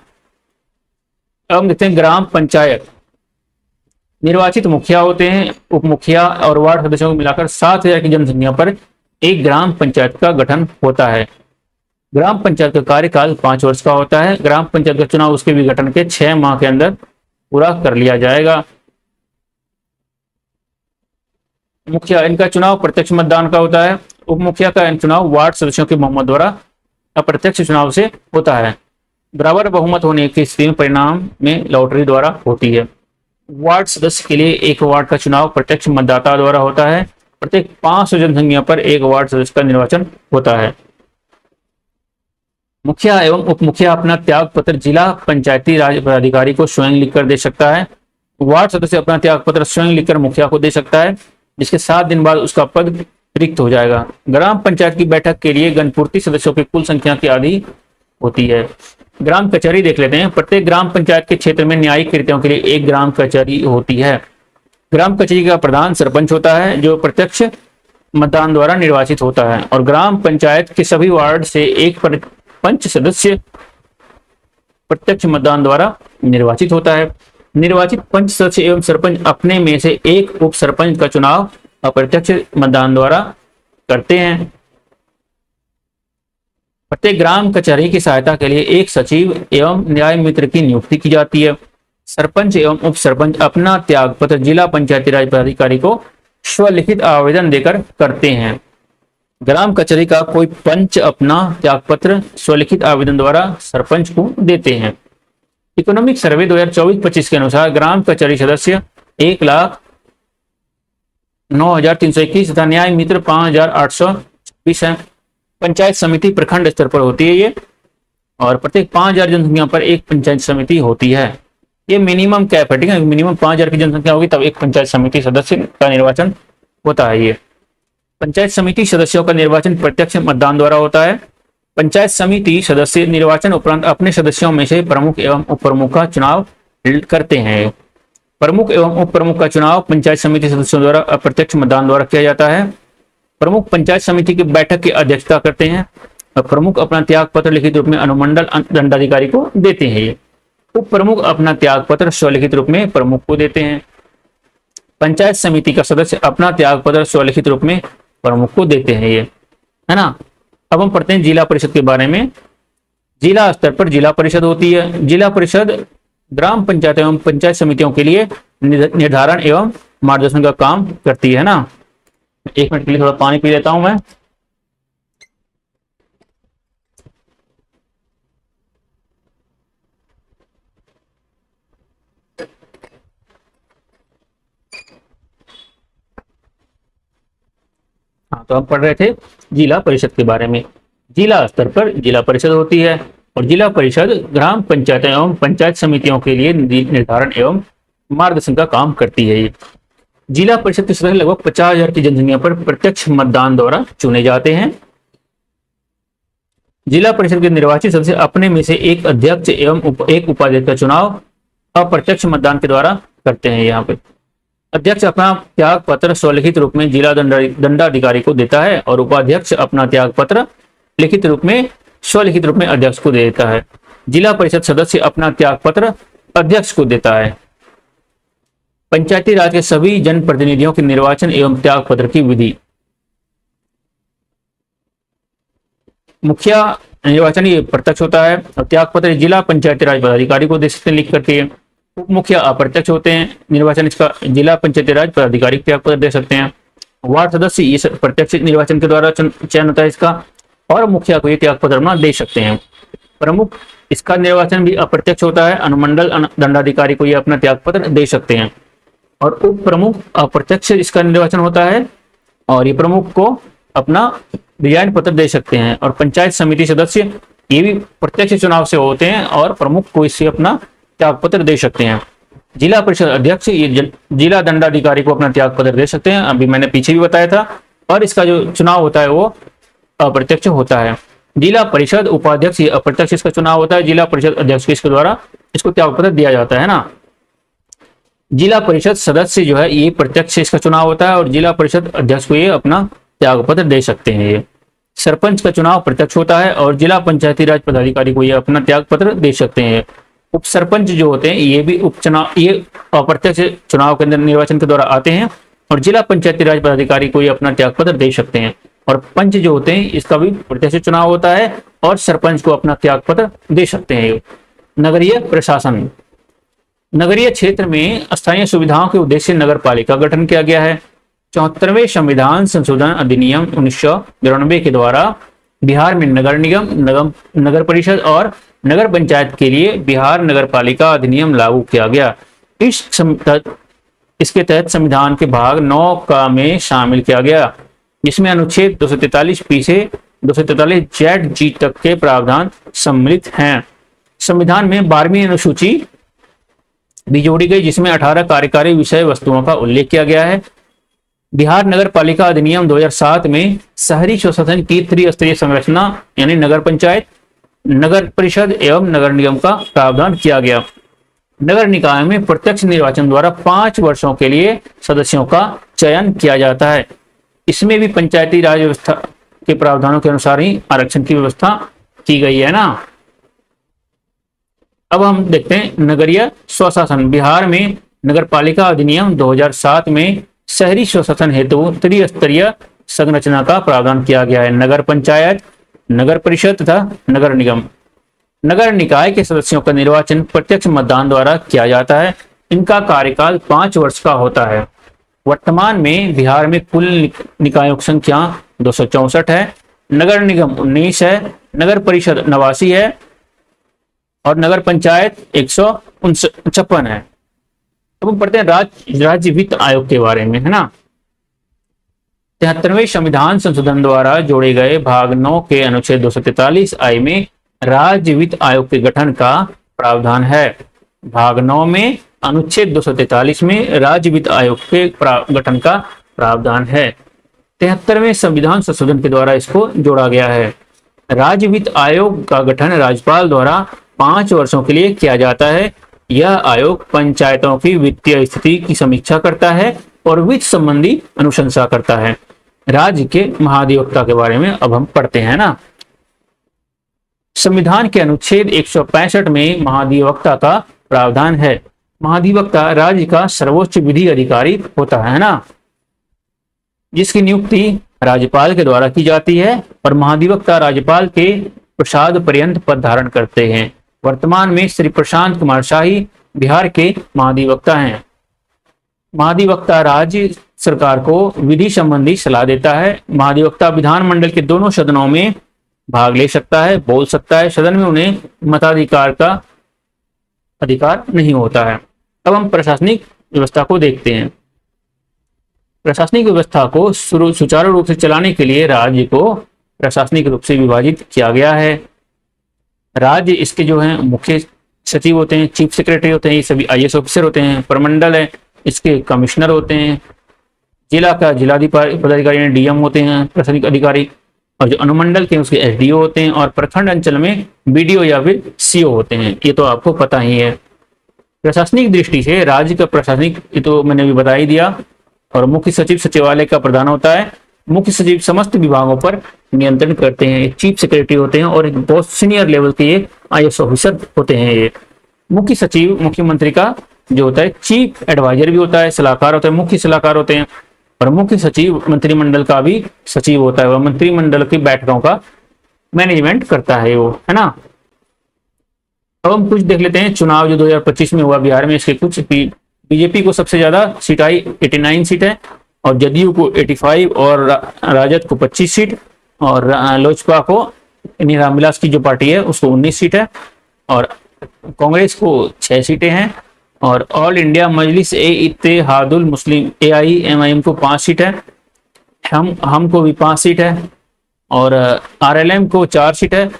अब देखते हैं ग्राम पंचायत। निर्वाचित मुखिया होते हैं, उप मुखिया और वार्ड सदस्यों को मिलाकर 7,000 की जनसंख्या पर एक ग्राम पंचायत का गठन होता है। ग्राम पंचायत का कार्यकाल 5 वर्ष का होता है। ग्राम पंचायत का चुनाव उसके विघटन के 6 माह के अंदर पूरा कर लिया जाएगा। मुखिया, इनका चुनाव प्रत्यक्ष मतदान का होता है। उप मुखिया का चुनाव वार्ड सदस्यों के बहुमत द्वारा अप्रत्यक्ष चुनाव से होता है। बराबर बहुमत होने की स्थिति में परिणाम में लॉटरी द्वारा होती है। वार्ड सदस्य के लिए एक वार्ड का चुनाव प्रत्यक्ष मतदाता द्वारा होता है। प्रत्येक 500 जनसंख्या पर एक वार्ड सदस्य का निर्वाचन होता है। मुखिया एवं उप मुखिया अपना त्याग पत्र जिला पंचायती राज पदाधिकारी को स्वयं लिखकर दे सकता है। वार्ड सदस्य अपना त्याग पत्र स्वयं लिखकर मुखिया को दे सकता है, जिसके 7 दिन बाद उसका पद रिक्त हो जाएगा। ग्राम पंचायत की बैठक के लिए गणपूर्ति सदस्यों की कुल संख्या की आधी होती है। ग्राम कचहरी देख लेते हैं। प्रत्येक ग्राम पंचायत के क्षेत्र में न्यायिक कृत्यों के लिए एक ग्राम कचहरी होती है। ग्राम कचहरी का प्रधान सरपंच होता है, जो प्रत्यक्ष मतदान द्वारा निर्वाचित होता है, और ग्राम पंचायत के सभी वार्ड से एक पंच सदस्य प्रत्यक्ष मतदान द्वारा निर्वाचित होता है। निर्वाचित पंच सदस्य एवं सरपंच अपने में से एक उप सरपंच का चुनाव अप्रत्यक्ष मतदान द्वारा करते हैं। प्रत्येक ग्राम कचहरी की सहायता के लिए एक सचिव एवं न्याय मित्र की नियुक्ति की जाती है। सरपंच एवं उप सरपंच अपना त्याग पत्र जिला पंचायती राज पदाधिकारी को स्वलिखित आवेदन देकर करते हैं। ग्राम कचहरी का कोई पंच अपना त्याग पत्र स्वलिखित आवेदन द्वारा सरपंच को देते हैं। इकोनॉमिक सर्वे 2024-25 के अनुसार ग्राम कचहरी सदस्य 1,09,321 तथा न्याय मित्र 5,826 है। पंचायत समिति प्रखंड स्तर पर होती है ये, और प्रत्येक 5,000 जनसंख्या पर एक पंचायत समिति होती है। ये मिनिमम कैप है, ठीक है। मिनिमम 5,000 की जनसंख्या होगी तब एक पंचायत समिति सदस्य का निर्वाचन होता है। ये पंचायत समिति सदस्यों का निर्वाचन प्रत्यक्ष मतदान द्वारा होता है। पंचायत समिति सदस्य निर्वाचन उपरांत अपने सदस्यों में से प्रमुख एवं उप प्रमुख का चुनाव करते हैं। प्रमुख एवं उप प्रमुख का चुनाव पंचायत समिति सदस्यों द्वारा अप्रत्यक्ष मतदान द्वारा किया जाता है। प्रमुख पंचायत समिति की बैठक की अध्यक्षता करते हैं। और प्रमुख अपना त्याग पत्र लिखित रूप में अनुमंडल दंडाधिकारी को देते हैं। ये उप प्रमुख अपना त्याग पत्र स्वलिखित रूप में प्रमुख को देते हैं। पंचायत समिति का सदस्य अपना त्याग पत्र स्वलिखित रूप में प्रमुख को देते हैं, ये है ना। अब हम पढ़ते हैं जिला परिषद के बारे में। जिला स्तर पर जिला परिषद होती है। जिला परिषद ग्राम पंचायत एवं पंचायत समितियों के लिए निर्धारण एवं मार्गदर्शन का काम करती है ना। एक मिनट के लिए थोड़ा पानी पी लेता हूं मैं। हाँ, तो हम पढ़ रहे थे जिला परिषद के बारे में। जिला स्तर पर जिला परिषद होती है और जिला परिषद ग्राम पंचायत एवं पंचायत समितियों के लिए निर्धारण एवं मार्गदर्शन का काम करती है। ये जिला परिषद के सदस्य लगभग 50,000 की जनसंख्या पर प्रत्यक्ष मतदान द्वारा चुने जाते हैं। जिला परिषद के निर्वाचित सदस्य अपने में से एक अध्यक्ष एवं एक उपाध्यक्ष का चुनाव अप्रत्यक्ष मतदान के द्वारा करते हैं। यहाँ पे अध्यक्ष अपना त्याग पत्र स्वलिखित रूप में जिला दंडाधिकारी को देता है और उपाध्यक्ष अपना त्याग पत्र लिखित रूप में स्वलिखित रूप में अध्यक्ष को देता है। जिला परिषद सदस्य अपना त्याग पत्र अध्यक्ष को देता है। पंचायती राज के सभी जनप्रतिनिधियों के निर्वाचन एवं त्याग पत्र की विधि। मुखिया निर्वाचन ये प्रत्यक्ष होता है और त्याग पत्र जिला पंचायती राज पदाधिकारी को दे सकते हैं लिख करके। उप मुखिया अप्रत्यक्ष होते हैं, निर्वाचन इसका जिला पंचायती राज पदाधिकारी त्याग पत्र दे सकते हैं। वार्ड सदस्य ये प्रत्यक्ष निर्वाचन के द्वारा चयन होता है इसका, और मुखिया को ये त्याग पत्र अपना दे सकते हैं। प्रमुख इसका निर्वाचन भी अप्रत्यक्ष होता है, अनुमंडल दंडाधिकारी को ये अपना त्याग पत्र दे सकते हैं। और उप प्रमुख अप्रत्यक्ष इसका निर्वाचन होता है और ये प्रमुख को अपना रिजाइन पत्र दे सकते हैं। और पंचायत समिति सदस्य ये भी प्रत्यक्ष चुनाव से होते हैं और प्रमुख को इससे अपना त्याग पत्र दे सकते हैं। जिला परिषद अध्यक्ष ये जिला दंडाधिकारी को अपना त्याग पत्र दे सकते हैं, अभी मैंने पीछे भी बताया था। और इसका जो चुनाव होता है वो अप्रत्यक्ष होता है। जिला परिषद उपाध्यक्ष ये अप्रत्यक्ष इसका चुनाव होता है। जिला परिषद अध्यक्ष के द्वारा इसको त्याग पत्र दिया जाता है ना। जिला परिषद सदस्य जो है ये प्रत्यक्ष इसका चुनाव होता है और जिला परिषद अध्यक्ष को ये अपना त्याग पत्र दे सकते हैं। ये सरपंच का चुनाव प्रत्यक्ष होता है और जिला पंचायती राज पदाधिकारी को ये अपना त्याग पत्र दे सकते हैं। उप सरपंच जो होते हैं ये भी उपचुनाव ये अप्रत्यक्ष चुनाव के अंदर निर्वाचन के द्वारा आते हैं और जिला पंचायती राज पदाधिकारी को ये अपना त्याग पत्र दे सकते हैं। और पंच जो होते हैं इसका भी प्रत्यक्ष चुनाव होता है और सरपंच को अपना त्याग पत्र दे सकते हैं। नगरीय प्रशासन, नगरीय क्षेत्र में स्थानीय सुविधाओं के उद्देश्य से नगर पालिका गठन किया गया है। 74वें संविधान संशोधन अधिनियम 1992 के द्वारा बिहार में नगर निगम, नगर परिषद और नगर पंचायत के लिए बिहार नगर पालिका अधिनियम लागू किया गया। इसके तहत संविधान के भाग 9 का में शामिल किया गया, जिसमें अनुच्छेद 243 से 243 ZG तक के प्रावधान सम्मिलित हैं। संविधान में 12वीं अनुसूची भी जोड़ी गई, जिसमें 18 कार्यकारी विषय वस्तुओं का उल्लेख किया गया है। बिहार नगर पालिका अधिनियम 2007 में शहरी स्वशासन की त्रिस्तरीय संरचना यानी नगर पंचायत, नगर परिषद एवं नगर निगम का प्रावधान किया गया। नगर निकाय में प्रत्यक्ष निर्वाचन द्वारा 5 वर्षों के लिए सदस्यों का चयन किया जाता है। इसमें भी पंचायती राज व्यवस्था के प्रावधानों के अनुसार ही आरक्षण की व्यवस्था की गई है ना। अब हम देखते हैं नगरीय स्वशासन। बिहार में नगर पालिका अधिनियम 2007 में शहरी स्वशासन हेतु त्रिस्तरीय संरचना का प्रावधान किया गया है। नगर पंचायत, नगर परिषद तथा नगर निगम। नगर निकाय के सदस्यों का निर्वाचन प्रत्यक्ष मतदान द्वारा किया जाता है। इनका कार्यकाल 5 वर्ष का होता है। वर्तमान में बिहार में कुल निकायों की संख्या 264 है। नगर निगम 19 है, नगर परिषद 89 है और नगर पंचायत 156 है। अब हम पढ़ते हैं राज्य वित्त आयोग के बारे में, है ना। 73वें संविधान संशोधन द्वारा जोड़े गए भाग 9 के अनुच्छेद 243 I में राज्य वित्त आयोग के गठन का प्रावधान है। भाग 9 में अनुच्छेद 243 में राज्य वित्त आयोग के गठन का प्रावधान है। 73वें संविधान संशोधन के द्वारा इसको जोड़ा गया है। राज्य वित्त आयोग का गठन राज्यपाल द्वारा 5 वर्षों के लिए किया जाता है। यह आयोग पंचायतों की वित्तीय स्थिति की समीक्षा करता है और वित्त संबंधी अनुशंसा करता है। राज्य के महाधिवक्ता के बारे में अब हम पढ़ते हैं ना। संविधान के अनुच्छेद 165 में महाधिवक्ता का प्रावधान है। महाधिवक्ता राज्य का सर्वोच्च विधि अधिकारी होता है ना, जिसकी नियुक्ति राज्यपाल के द्वारा की जाती है और महाधिवक्ता राज्यपाल के प्रसाद पर्यंत पद धारण करते हैं। वर्तमान में श्री प्रशांत कुमार शाही बिहार के महाधिवक्ता हैं। महाधिवक्ता राज्य सरकार को विधि संबंधी सलाह देता है। महाधिवक्ता विधानमंडल के दोनों सदनों में भाग ले सकता है, बोल सकता है। सदन में उन्हें मताधिकार का अधिकार नहीं होता है। अब हम प्रशासनिक व्यवस्था को देखते हैं। प्रशासनिक व्यवस्था को सुचारू रूप से चलाने के लिए राज्य को प्रशासनिक रूप से विभाजित किया गया है। राज्य इसके जो है मुख्य सचिव होते हैं, चीफ सेक्रेटरी होते हैं, ये सभी आईएएस ऑफिसर होते हैं। प्रमंडल है, इसके कमिश्नर होते हैं। जिला का जिलाधिकारी पदाधिकारी डीएम होते हैं, प्रशासनिक अधिकारी। और जो अनुमंडल के उसके एसडीओ होते हैं। और प्रखंड अंचल में बीडीओ या फिर सीओ होते हैं। ये तो आपको पता ही है। प्रशासनिक दृष्टि से राज्य का प्रशासनिक, ये तो मैंने भी बता ही दिया। और मुख्य सचिव सचिवालय का प्रधान होता है। मुख्य सचिव समस्त विभागों पर नियंत्रण करते हैं। चीफ सेक्रेटरी होते हैं और एक बहुत सीनियर लेवल के ये आईएएस ऑफिसर होते हैं। ये मुख्य सचिव मुख्यमंत्री का जो होता है चीफ एडवाइजर भी होता है, सलाहकार होता है, मुख्य सलाहकार होते हैं। और मुख्य सचिव मंत्रिमंडल का भी सचिव होता है, वह मंत्रिमंडल की बैठकों का मैनेजमेंट करता है वो, है ना। अब हम कुछ देख लेते हैं चुनाव जो 2025 में हुआ बिहार में। इसके कुछ बीजेपी को सबसे ज्यादा सीट आई, 89 सीट है। और जदयू को 85 और राजद को 25 सीट और लोजपा को रामविलास की जो पार्टी है उसको 19 सीट है। और कांग्रेस को 6 सीटें हैं। और ऑल इंडिया मजलिस ए इत्तेहादुल मुस्लिम AIMIM को 5 सीट है। हमको भी 5 सीट है। और RLM को 4 सीट है।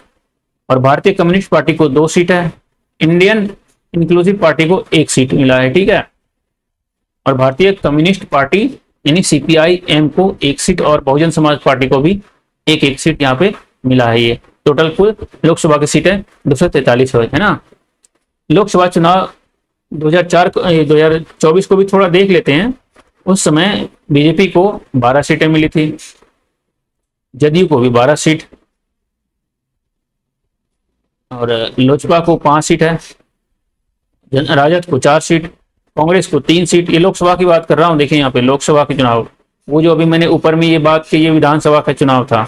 और भारतीय कम्युनिस्ट पार्टी को 2 सीट है। इंडियन इंक्लूसिव पार्टी को 1 सीट मिला है, ठीक है। और भारतीय कम्युनिस्ट पार्टी यानी CPIM को 1 सीट और बहुजन समाज पार्टी को भी 1-1 सीट यहाँ पे मिला है। ये टोटल कुल लोकसभा की सीटें 243 है ना। लोकसभा चुनाव 2024 को भी थोड़ा देख लेते हैं। उस समय बीजेपी को 12 सीटें मिली थी, जदयू को भी 12 सीट और लोजपा को 5 सीट है, राजद को 4 सीट, कांग्रेस को 3 सीट। ये लोकसभा की बात कर रहा हूं। देखिए यहाँ पे लोकसभा के चुनाव, वो जो अभी मैंने ऊपर में ये बात की, ये विधानसभा का चुनाव था।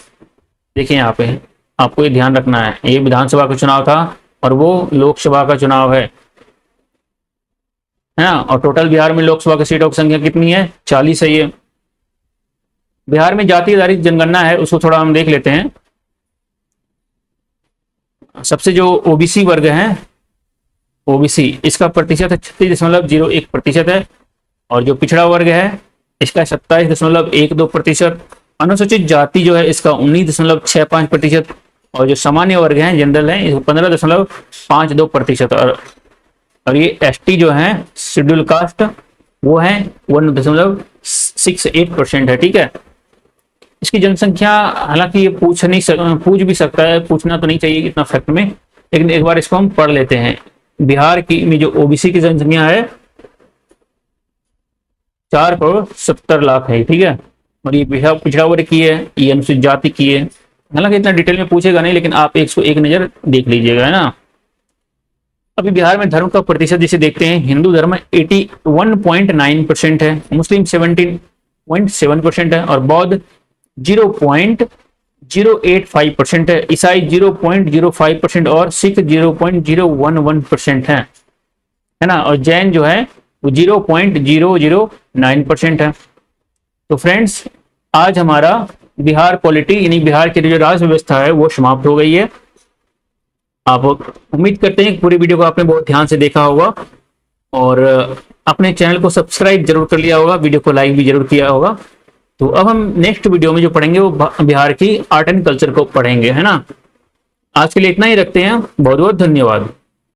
देखिए यहाँ पे आपको ये ध्यान रखना है, ये विधानसभा का चुनाव था और वो लोकसभा का चुनाव है ना। और टोटल बिहार में लोकसभा की सीटों की संख्या कितनी है? 40 है। ये बिहार में जाति आधारित जनगणना है, उसको थोड़ा हम देख लेते हैं। सबसे जो ओबीसी वर्ग है, ओबीसी, इसका प्रतिशत है 36.01% है। और जो पिछड़ा वर्ग है इसका 27.12%। अनुसूचित जाति जो है इसका 19.65%। और जो सामान्य वर्ग है, जनरल है, इसको 15.52%। और ये एसटी जो है, शेड्यूल कास्ट, वो है 1.68% है, ठीक है। इसकी जनसंख्या, हालांकि ये पूछ भी सकता है, पूछना तो नहीं चाहिए इतना फैक्ट में, लेकिन एक बार इसको हम पढ़ लेते हैं। बिहार की में जो ओबीसी की जनसंख्या है 4,70,00,000 है, ठीक है। और ये पिछड़ा वर्ग की है, ये अनुसूचित जाति की है। हालांकि इतना डिटेल में पूछेगा नहीं, लेकिन आप एक नजर देख लीजिएगा, है ना। अभी बिहार में धर्म का प्रतिशत जिसे देखते हैं, हिंदू धर्म 81.9% है, मुस्लिम 17.7% है और बौद्ध 0.085% है, ईसाई 0.05% और सिख 0.011% है ना। और जैन जो है वो 0.009% है। तो फ्रेंड्स, आज हमारा बिहार पॉलिटी यानी बिहार की जो राज व्यवस्था है वो समाप्त हो गई है। आप उम्मीद करते हैं कि पूरी वीडियो को आपने बहुत ध्यान से देखा होगा और अपने चैनल को सब्सक्राइब जरूर कर लिया होगा, वीडियो को लाइक भी जरूर किया होगा। तो अब हम नेक्स्ट वीडियो में जो पढ़ेंगे वो बिहार की आर्ट एंड कल्चर को पढ़ेंगे, है ना। आज के लिए इतना ही रखते हैं। बहुत बहुत धन्यवाद।